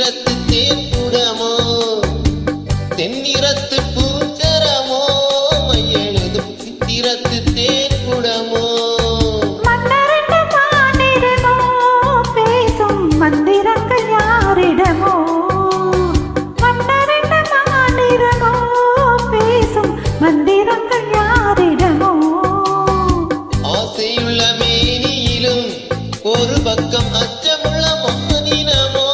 சித்திரத்து தேர்குடமோ தென்னிறத்து பூச்சரமோ மையெழுதும் சித்திரத்து தேர்குடமோ மன்னரண்ட மானிடமோ பேசும் மந்திரங்கள் யாரிடமோ மன்னரண்ட மானிடமோ பேசும் மந்திரங்கள் யாரிடமோ ஆசையுள்ள மேனியிலும் ஒரு பக்கம் அச்சமுள்ள மானினமோ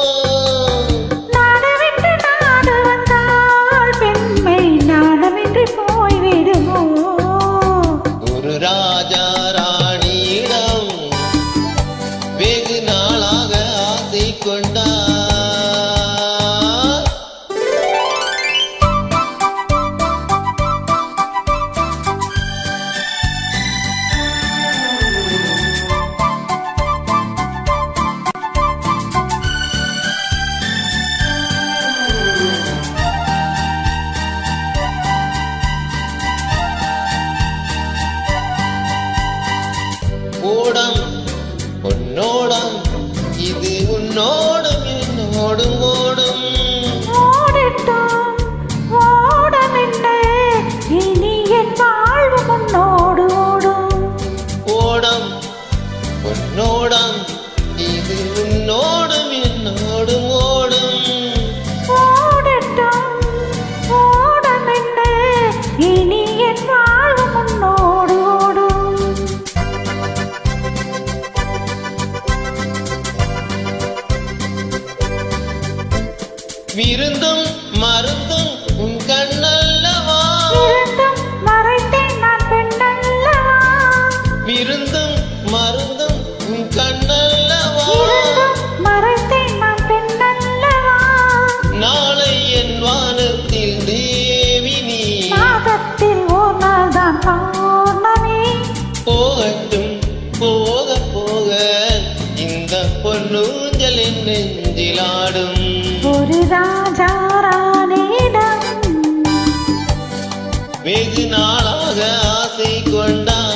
நாடவிட்டு நாடு வந்தால் பெண்மை நாடமின்றி போய்விடுமோ ஒரு ராஜா ராணியிடம் வெகு நாளாக ஆசை கொண்டார் ஓடம் உன்னோடம் இது உன்னோடும் என்னோடும் ஓடும் ஓடட்டும் ஓடமில்லை இனி என் வாழ்வு முன்னோடு ஓடும் ஓடம் உன்னோடம் இது உன்னோடும் என்னோடும் ஓடும் ஓடட்டும் ஓடமில்லை இனி என் வாழ்வு முன்னோடு ஓடும் விருந்தும் மருந்தும் உன் கண்ணல்லவா இருந்தும் மறைத்தேன் நான் பெண்ணல்லவா விருந்தும் மருந்தும் உன் கண்ணல்லவா இருந்தும் மறைத்தேன் நான் பெண்ணல்லவா நாளை என் வானத்தில் தேவி நீ மாதத்தில் ஓர் நாள் தான் பௌர்ணமி போகட்டும் போக போக இந்த பொன்னூஞ்சல் என் நெஞ்சிலாடும் ஒரு ராஜா ராணியிடம் வெகு நாளாக ஆசை கொண்டான்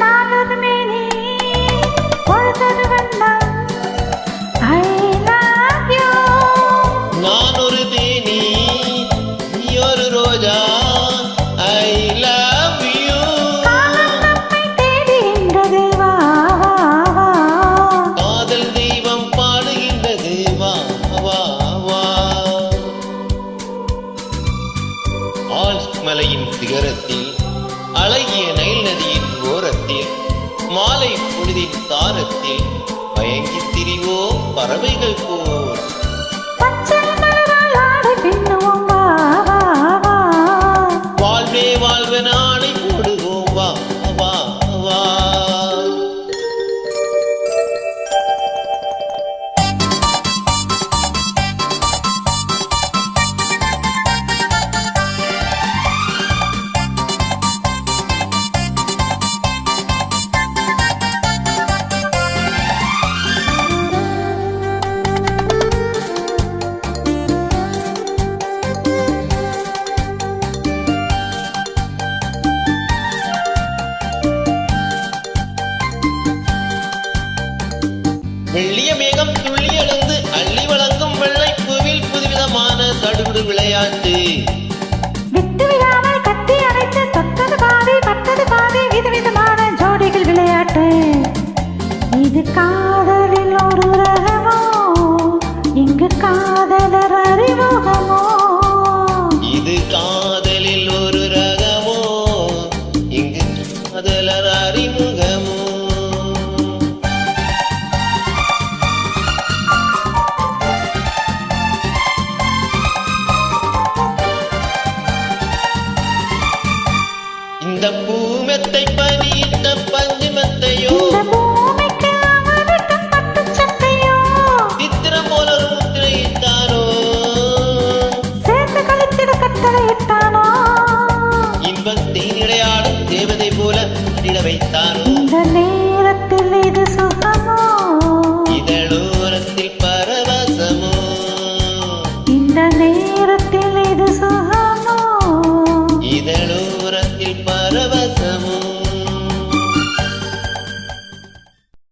நாளொரு மேனி பொழுதொரு வண்ணம் I love you நான் ஒரு தேனி நீ ஒரு ரோஜா ஐ லவ் யூ காலம் நம்மை தேடுகின்றது வா வா வா காதல் தெய்வம் பாடுகின்றது வா வா வா ஆல்ஸ் மலையின் சிகரத்தில் அழகிய நைல் நதியின் ஓரத்தில் மாலை பொழுதின் தாரத்தில் மயங்கித் திரிவோம் பறவைகள் போல் பச்சை மலரால் ஆடை பின்னுவோம் வா வா வா வாழ்வே வாழ்வென ஆணை போடுவோம் வா வா வா வெள்ளிய மேகம் துள்ளி எழுந்து அள்ளி வழங்கும் வெள்ளை பூவில் புதுவிதமான சடுகுடு விளையாட்டு விட்டு விடாமல் கட்டி அணைத்து தொட்டது பாதி பட்டது பாதி விதவிதமான ஜோடிகள் விளையாட்டு இது காதலில் ஒரு ரகமோ இங்கு காதல்